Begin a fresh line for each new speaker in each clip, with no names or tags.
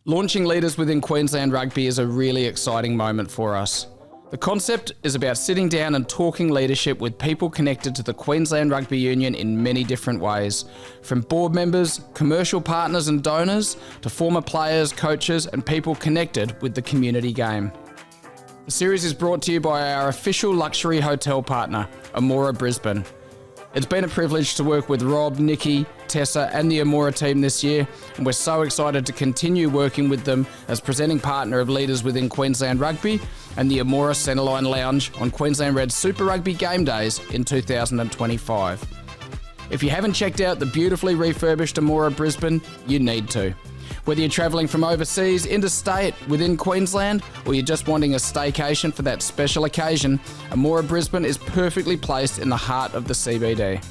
Launching Leaders within Queensland Rugby is a really exciting moment for us. The concept is about sitting down and talking leadership with people connected to the Queensland Rugby Union in many different ways, from board members, commercial partners and donors, to former players, coaches and people connected with the community game. The series is brought to you by our official luxury hotel partner, Amora Brisbane. It's been a privilege to work with Rob, Nikki, Tessa and the Amora team this year, and we're so excited to continue working with them as presenting partner of Leaders within Queensland Rugby and the Amora Centreline Lounge on Queensland Reds Super Rugby game days in 2025. If you haven't checked out the beautifully refurbished Amora Brisbane, you need to. Whether you're travelling from overseas, interstate, within Queensland, or you're just wanting a staycation for that special occasion, Amora Brisbane is perfectly placed in the heart of the CBD.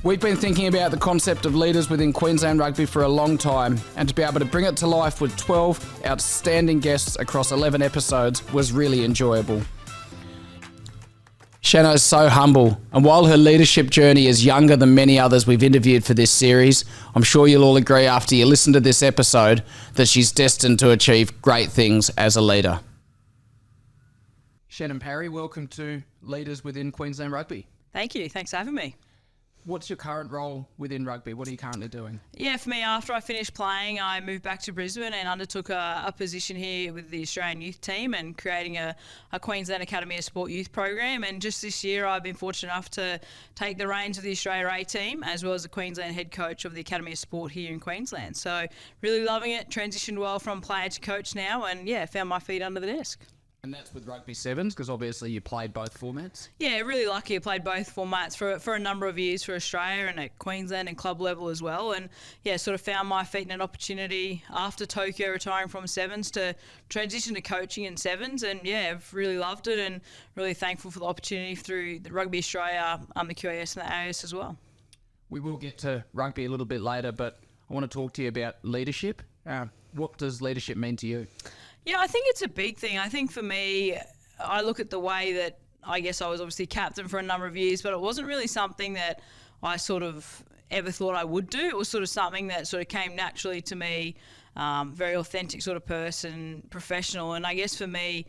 We've been thinking about the concept of Leaders within Queensland Rugby for a long time, and to be able to bring it to life with 12 outstanding guests across 11 episodes was really enjoyable. Shanno's so humble, and while her leadership journey is younger than many others we've interviewed for this series, I'm sure you'll all agree after you listen to this episode that she's destined to achieve great things as a leader. Shannon Parry, welcome to Leaders within Queensland Rugby.
Thank you. Thanks for having me.
What's your current role within rugby? What are you currently doing?
Yeah, for me, after I finished playing, I moved back to Brisbane and undertook a position here with the Australian youth team and creating a Queensland Academy of Sport youth program. And just this year, I've been fortunate enough to take the reins of the Australia A team, as well as the Queensland head coach of the Academy of Sport here in Queensland. So really loving it, transitioned well from player to coach now, and yeah, found my feet under the desk.
And that's with Rugby Sevens, because obviously you played both formats?
Yeah, really lucky. I played both formats for a number of years for Australia and at Queensland and club level as well. And yeah, sort of found my feet in an opportunity after Tokyo retiring from Sevens to transition to coaching in Sevens. And yeah, I've really loved it and really thankful for the opportunity through the Rugby Australia, the QAS and the AS as well.
We will get to rugby a little bit later, but I want to talk to you about leadership. What does leadership mean to you?
Yeah, I think it's a big thing. I think for me, I look at the way that I guess I was obviously captain for a number of years, but it wasn't really something that I sort of ever thought I would do. It was sort of something that sort of came naturally to me, very authentic sort of person, professional. And I guess for me,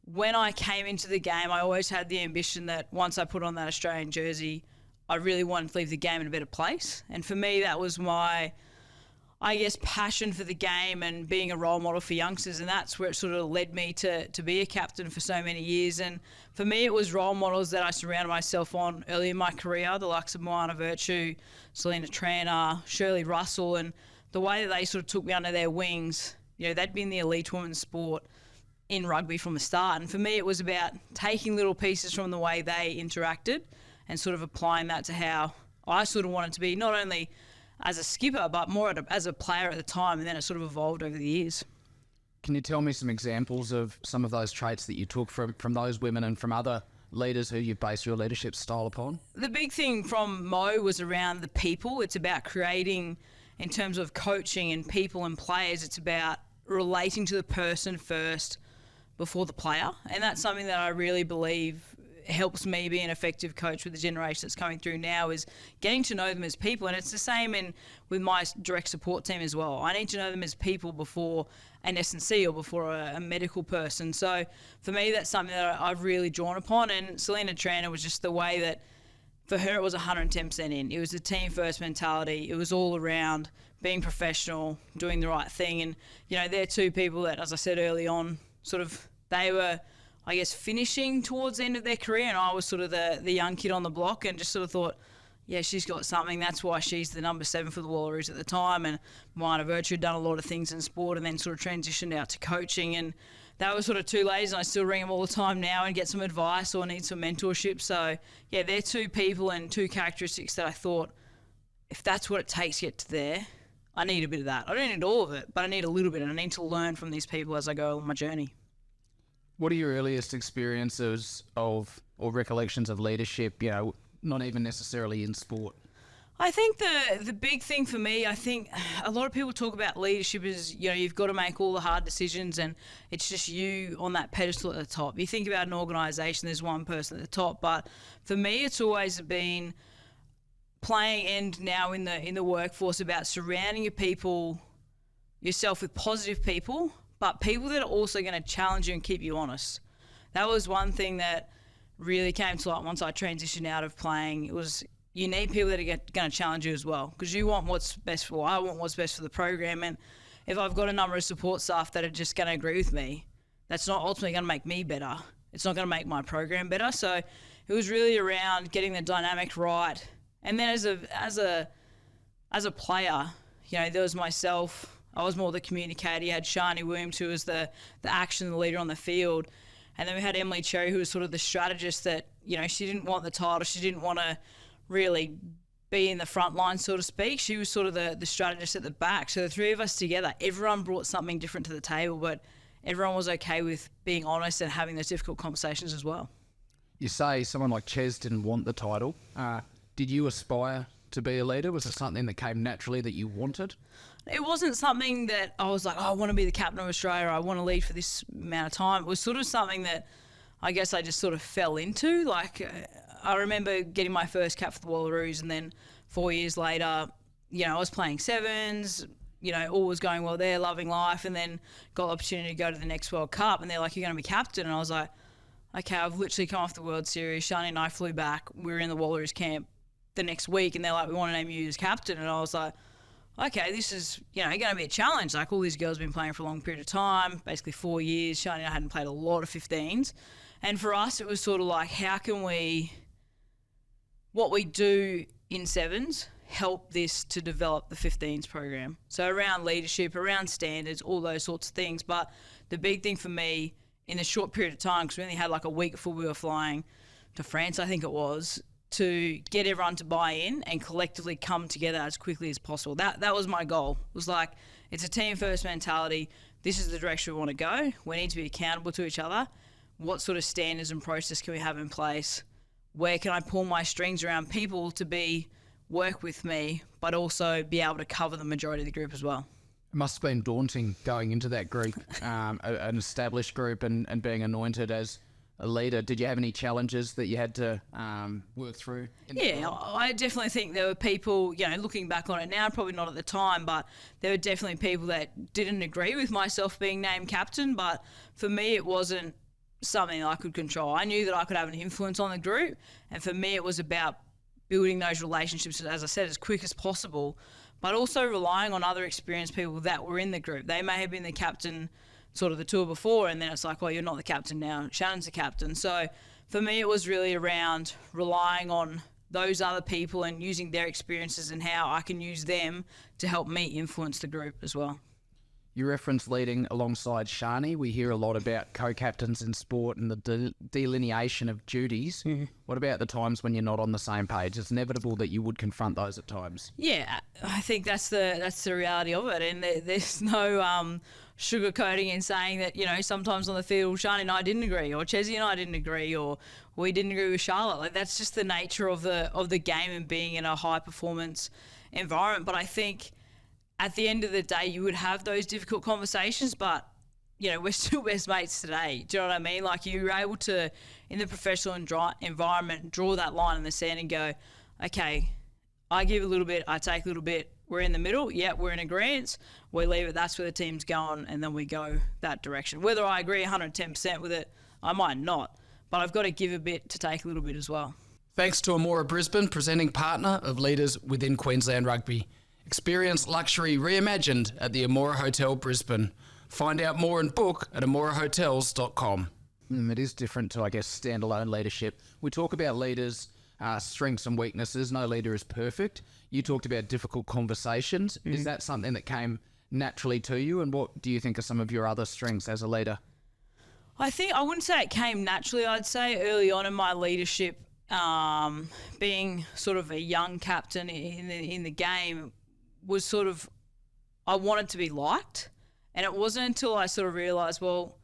when I came into the game, I always had the ambition that once I put on that Australian jersey, I really wanted to leave the game in a better place. And for me, that was my, I guess, passion for the game and being a role model for youngsters, and that's where it sort of led me to be a captain for so many years. And for me, it was role models that I surrounded myself on early in my career, the likes of Moana Virtue, Selena Tranter, Shirley Russell, and the way that they sort of took me under their wings. You know, they'd been the elite women's sport in rugby from the start, and for me it was about taking little pieces from the way they interacted and sort of applying that to how I sort of wanted to be, not only as a skipper, but more as a player at the time, and then it sort of evolved over the years.
Can you tell me some examples of some of those traits that you took from those women and from other leaders who you base your leadership style upon?
The big thing from Mo was around the people. It's about creating, in terms of coaching and people and players, it's about relating to the person first before the player, and that's something that I really believe helps me be an effective coach with the generation that's coming through now, is getting to know them as people. And it's the same with my direct support team as well. I need to know them as people before an S&C or before a medical person. So for me, that's something that I've really drawn upon. And Selena Tranter was just the way that, for her, it was 110% in. It was a team first mentality. It was all around being professional, doing the right thing. And, you know, they're two people that, as I said early on, sort of, they were, I guess, finishing towards the end of their career, and I was sort of the young kid on the block, and just sort of thought, yeah, she's got something. That's why she's the number 7 for the Wallaroos at the time. And Moana Virtue had done a lot of things in sport and then sort of transitioned out to coaching. And that was sort of two ladies, and I still ring them all the time now and get some advice or need some mentorship. So, yeah, they're two people and two characteristics that I thought, if that's what it takes to get to there, I need a bit of that. I don't need all of it, but I need a little bit, and I need to learn from these people as I go on my journey.
What are your earliest experiences of or recollections of leadership, you know, not even necessarily in sport?
I think the big thing for me, I think a lot of people talk about leadership as, you know, you've got to make all the hard decisions and it's just you on that pedestal at the top. You think about an organisation, there's one person at the top, but for me it's always been playing, and now in the workforce, about surrounding your people, yourself with positive people, but people that are also going to challenge you and keep you honest. That was one thing that really came to light once I transitioned out of playing. It was, you need people that are going to challenge you as well, because you want what's best for, I want what's best for the program. And if I've got a number of support staff that are just going to agree with me, that's not ultimately going to make me better. It's not going to make my program better. So it was really around getting the dynamic right. And then as a player, you know, there was myself. I was more the communicator. You had Shani Williams, who was the action, the leader on the field. And then we had Emily Cherry, who was sort of the strategist that, you know, she didn't want the title. She didn't want to really be in the front line, so to speak. She was sort of the strategist at the back. So the three of us together, everyone brought something different to the table, but everyone was okay with being honest and having those difficult conversations as well.
You say someone like Ches didn't want the title. Did you aspire to be a leader? Was it something that came naturally that you wanted?
It wasn't something that I was like, oh, I want to be the captain of Australia, or I want to lead for this amount of time. It was sort of something that I guess I just sort of fell into. Like, I remember getting my first cap for the Wallaroos, and then 4 years later, you know, I was playing sevens, you know, all was going well there, loving life, and then got the opportunity to go to the next World Cup, and they're like, you're going to be captain. And I was like, okay, I've literally come off the World Series. Shani and I flew back. We were in the Wallaroos camp the next week, and they're like, we want to name you as captain. And I was like, okay, this is, you know, going to be a challenge. Like, all these girls have been playing for a long period of time, basically 4 years. Shani and I hadn't played a lot of 15s. And for us, it was sort of like, how can we, what we do in sevens, help this to develop the 15s program? So around leadership, around standards, all those sorts of things. But the big thing for me in a short period of time, because we only had like a week before we were flying to France, I think it was, to get everyone to buy in and collectively come together as quickly as possible. That was my goal. It was like, it's a team first mentality. This is the direction we want to go. We need to be accountable to each other. What sort of standards and process can we have in place? Where can I pull my strings around people to work with me, but also be able to cover the majority of the group as well?
It must have been daunting going into that group, an established group, and being anointed as a leader. Did you have any challenges that you had to work through?
Yeah, I definitely think there were people, you know, looking back on it now, probably not at the time, but there were definitely people that didn't agree with myself being named captain. But for me, it wasn't something I could control. I knew that I could have an influence on the group, and for me, it was about building those relationships, as I said, as quick as possible, but also relying on other experienced people that were in the group. They may have been the captain sort of the tour before, and then it's like, well, you're not the captain now, Shannon's the captain. So for me, it was really around relying on those other people and using their experiences and how I can use them to help me influence the group as well.
You referenced leading alongside Shani. We hear a lot about co-captains in sport and the delineation of duties. Mm-hmm. What about the times when you're not on the same page? It's inevitable that you would confront those at times.
Yeah, I think that's the reality of it, and there's no sugarcoating in saying that, you know, sometimes on the field Shani and I didn't agree, or Chessie and I didn't agree, or we didn't agree with Charlotte. Like, that's just the nature of the game and being in a high performance environment. But I think at the end of the day, you would have those difficult conversations, but, you know, we're still best mates today. Do you know what I mean? Like, you were able to, in the professional environment, draw that line in the sand and go, okay, I give a little bit, I take a little bit, we're in the middle, yeah, we're in agreement, we leave it, that's where the team's going, and then we go that direction. Whether I agree 110% with it, I might not, but I've got to give a bit to take a little bit as well.
Thanks to Amora Brisbane, presenting partner of Leaders within Queensland Rugby. Experience luxury reimagined at the Amora Hotel Brisbane. Find out more and book at amorahotels.com. It is different to, I guess, standalone leadership. We talk about leaders' strengths and weaknesses. No leader is perfect. You talked about difficult conversations. Mm-hmm. Is that something that came naturally to you? And what do you think are some of your other strengths as a leader?
I wouldn't say it came naturally. I'd say early on in my leadership, being sort of a young captain in the game, was sort of, I wanted to be liked. And it wasn't until I sort of realised, well,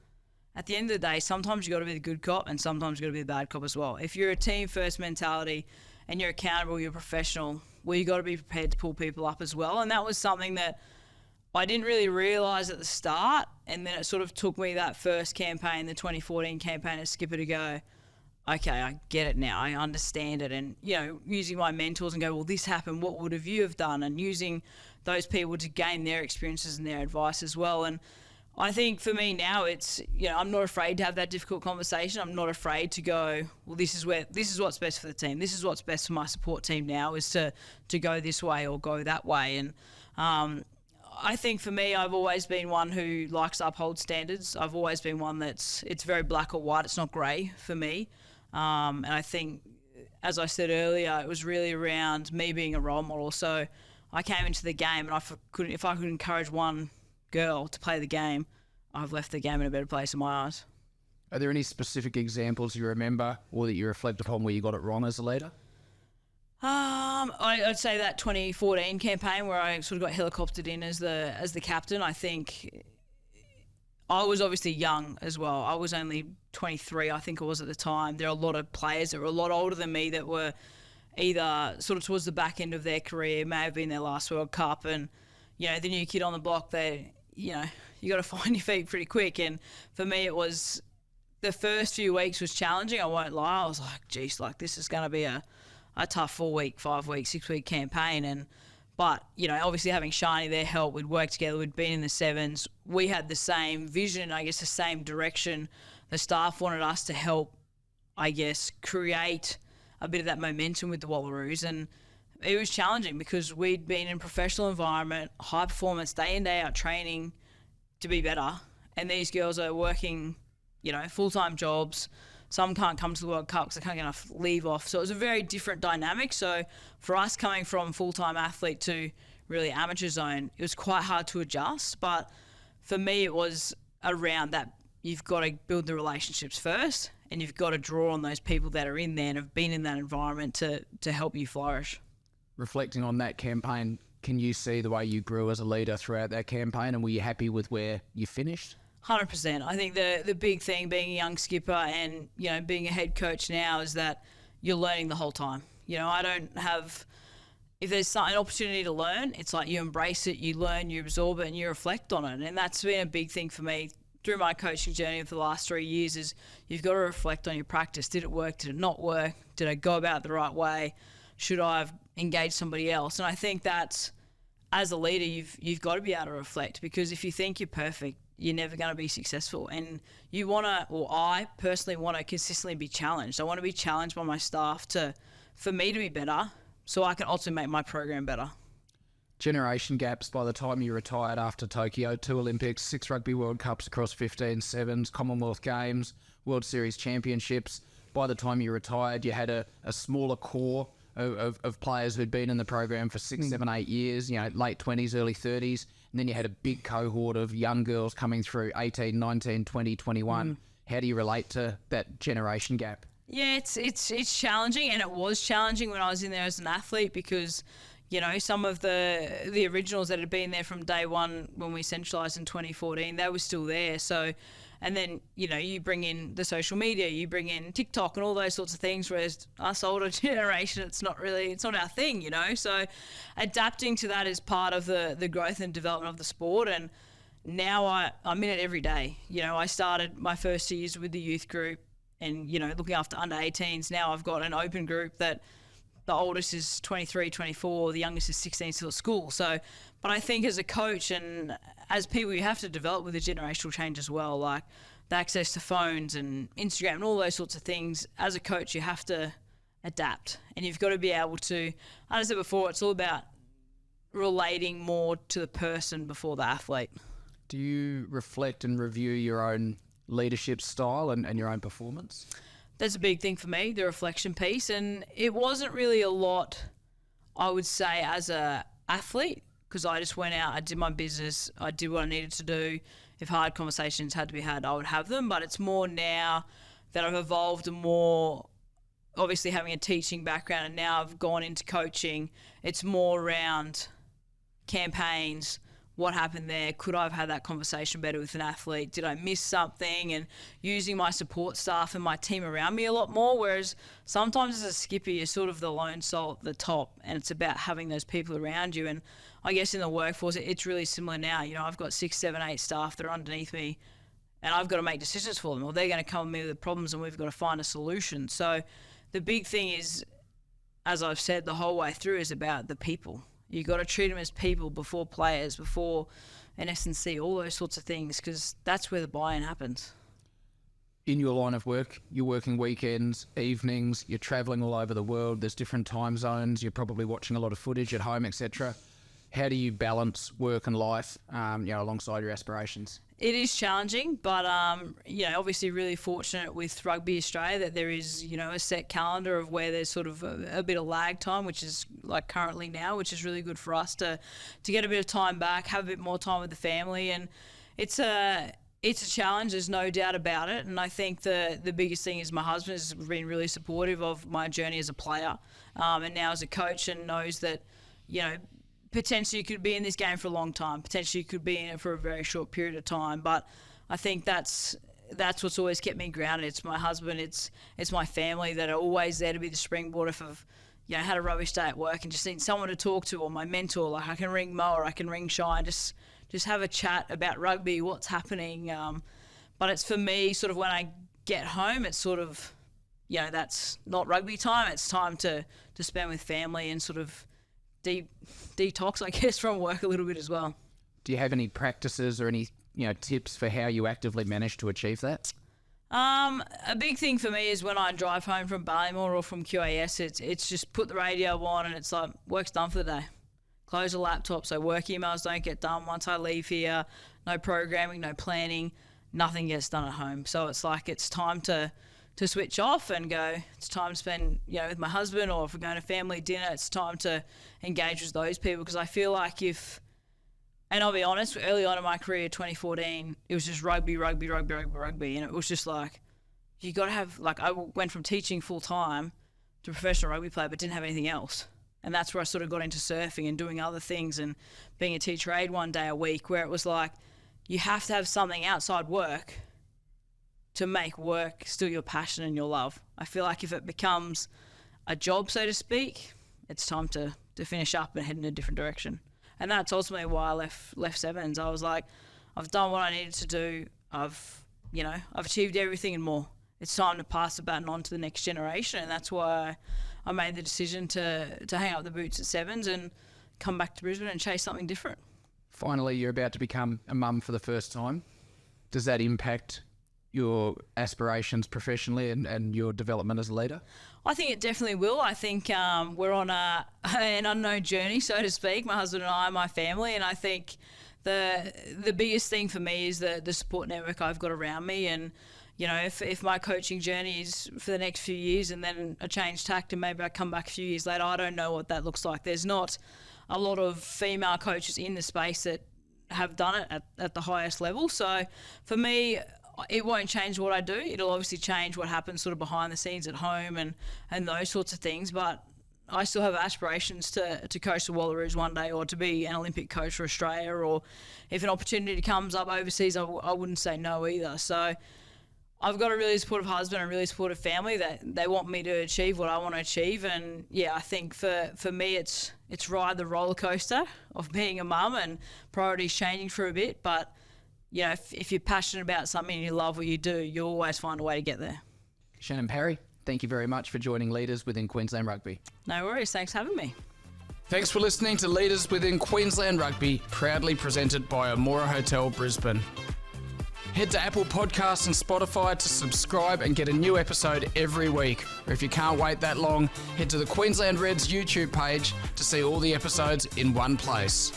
at the end of the day, sometimes you got to be the good cop and sometimes you got to be the bad cop as well. If you're a team first mentality and you're accountable, you're professional, well, you got to be prepared to pull people up as well. And that was something that I didn't really realise at the start. And then it sort of took me that first campaign, the 2014 campaign as skipper, to go, okay, I get it now. I understand it. And, using my mentors and go, well, this happened. What would have you have done? And using those people to gain their experiences and their advice as well. And I think for me now, it's, I'm not afraid to have that difficult conversation. I'm not afraid to go, well, this is what's best for the team. This is what's best for my support team now, is to go this way or go that way. And I think for me, I've always been one who likes to uphold standards. I've always been one it's very black or white. It's not grey for me. And I think, as I said earlier, it was really around me being a role model. So I came into the game, and if I could encourage one girl to play the game, I've left the game in a better place in my eyes.
Are there any specific examples you remember or that you reflect upon where you got it wrong as a leader?
I'd say that 2014 campaign where I sort of got helicoptered in as the captain. I think I was obviously young as well. I was only 23, I think it was at the time. There are a lot of players that were a lot older than me that were either sort of towards the back end of their career, may have been their last World Cup, and the new kid on the block, you got to find your feet pretty quick. And for me, it was the first few weeks was challenging. I won't lie. I was like, geez, this is going to be a tough 4-week, 5-week, 6-week campaign. But obviously having Shani there helped. We'd worked together. We'd been in the sevens. We had the same vision, I guess, the same direction. The staff wanted us to help, I guess, create a bit of that momentum with the Wallaroos. And it was challenging because we'd been in a professional environment, high performance, day in, day out training to be better. And these girls are working, full-time jobs. Some can't come to the World Cup because they can't get enough leave off. So it was a very different dynamic. So for us coming from full-time athlete to really amateur zone, it was quite hard to adjust. But for me, it was around that you've got to build the relationships first, and you've got to draw on those people that are in there and have been in that environment to help you flourish.
Reflecting on that campaign, can you see the way you grew as a leader throughout that campaign, and were you happy with where you finished?
100%. I think the big thing being a young skipper and, being a head coach now is that you're learning the whole time. I don't have, if there's an opportunity to learn, it's like you embrace it, you learn, you absorb it, and you reflect on it. And that's been a big thing for me through my coaching journey for the last 3 years, is you've got to reflect on your practice. Did it work? Did it not work? Did I go about it the right way? Should I have engaged somebody else? And I think that's, as a leader, you've got to be able to reflect, because if you think you're perfect, you're never going to be successful. And you want to, or I personally want to consistently be challenged. I want to be challenged by my staff for me to be better, so I can also make my program better.
Generation gaps by the time you retired after Tokyo, 2 Olympics, 6 Rugby World Cups across 15 sevens, Commonwealth Games, World Series Championships. By the time you retired, you had a smaller core of players who'd been in the program for 6, 7, 8 years, late 20s, early 30s. And then you had a big cohort of young girls coming through, 18, 19, 20, 21. How do you relate to that generation gap?
Yeah, it's challenging, and it was challenging when I was in there as an athlete, because some of the originals that had been there from day one when we centralised in 2014, they were still there. So, and then, you bring in the social media, you bring in TikTok and all those sorts of things, whereas us older generation, it's not our thing, So adapting to that is part of the growth and development of the sport. And now I'm in it every day. I started my first years with the youth group and, looking after under 18s. Now I've got an open group that the oldest is 23, 24, the youngest is 16, still at school. So, but I think as a coach and as people, you have to develop with the generational change as well, like the access to phones and Instagram and all those sorts of things. As a coach, you have to adapt, and you've got to be able to, as I said before, it's all about relating more to the person before the athlete.
Do you reflect and review your own leadership style and your own performance?
That's a big thing for me, the reflection piece. And it wasn't really a lot, I would say, as a athlete, because I just went out, I did my business, I did what I needed to do. If hard conversations had to be had, I would have them. But it's more now that I've evolved and more, obviously having a teaching background, and now I've gone into coaching, it's more around campaigns. What happened there? Could I have had that conversation better with an athlete? Did I miss something? And using my support staff and my team around me a lot more, whereas sometimes as a skipper, you're sort of the lone soul at the top, and it's about having those people around you. And I guess in the workforce, it's really similar now. I've got 6, 7, 8 staff that are underneath me and I've got to make decisions for them, or they're going to come with me with the problems and we've got to find a solution. So the big thing is, as I've said the whole way through, is about the people. You've got to treat them as people before players, before an S&C, all those sorts of things, because that's where the buy-in happens.
In your line of work, you're working weekends, evenings, you're travelling all over the world, there's different time zones, you're probably watching a lot of footage at home, etc. How do you balance work and life, alongside your aspirations?
It is challenging, but obviously really fortunate with Rugby Australia that there is, a set calendar of where there's sort of a bit of lag time, which is like currently now, which is really good for us to get a bit of time back, have a bit more time with the family, and it's a challenge. There's no doubt about it, and I think the biggest thing is my husband has been really supportive of my journey as a player, and now as a coach, and knows that, potentially you could be in this game for a long time. Potentially you could be in it for a very short period of time. But I think that's what's always kept me grounded. It's my husband, it's my family that are always there to be the springboard if I've had a rubbish day at work and just need someone to talk to, or my mentor. Like I can ring Mo or I can ring Shine, just have a chat about rugby, what's happening. But it's for me, sort of when I get home, it's sort of, that's not rugby time. It's time to spend with family and sort of detox, I guess, from work a little bit as well.
Do you have any practices or any tips for how you actively manage to achieve that?
A big thing for me is when I drive home from Ballymore or from QAS, it's just put the radio on and it's like, work's done for the day. Close the laptop so work emails don't get done once I leave here. No programming, no planning, nothing gets done at home. So it's like it's time to switch off and go, it's time to spend, with my husband, or if we're going to family dinner, it's time to engage with those people. Because I feel like and I'll be honest, early on in my career, 2014, it was just rugby, and it was just like, you got to have, like, I went from teaching full time to professional rugby player, but didn't have anything else. And that's where I sort of got into surfing and doing other things and being a teacher aide one day a week, where it was like, you have to have something outside work to make work still your passion and your love. I feel like if it becomes a job, so to speak, it's time to finish up and head in a different direction. And that's ultimately why I left Sevens. I was like, I've done what I needed to do. I've achieved everything and more. It's time to pass the baton on to the next generation. And that's why I made the decision to hang up the boots at Sevens and come back to Brisbane and chase something different.
Finally, you're about to become a mum for the first time. Does that impact your aspirations professionally and your development as a leader?
I think it definitely will. I think we're on an unknown journey, so to speak, my husband and I, my family, and I think the biggest thing for me is the support network I've got around me. And if my coaching journey is for the next few years and then a change tact and maybe I come back a few years later, I don't know what that looks like. There's not a lot of female coaches in the space that have done it at the highest level. So for me, it won't change what I do. It'll obviously change what happens sort of behind the scenes at home and those sorts of things. But I still have aspirations to coach the Wallaroos one day, or to be an Olympic coach for Australia, or if an opportunity comes up overseas, I wouldn't say no either. So I've got a really supportive husband and a really supportive family that they want me to achieve what I want to achieve. And yeah, I think for me, it's ride the roller coaster of being a mum and priorities changing for a bit. But if you're passionate about something and you love what you do, you'll always find a way to get there.
Shannon Parry, thank you very much for joining Leaders Within Queensland Rugby.
No worries. Thanks for having me.
Thanks for listening to Leaders Within Queensland Rugby, proudly presented by Amora Hotel Brisbane. Head to Apple Podcasts and Spotify to subscribe and get a new episode every week. Or if you can't wait that long, head to the Queensland Reds YouTube page to see all the episodes in one place.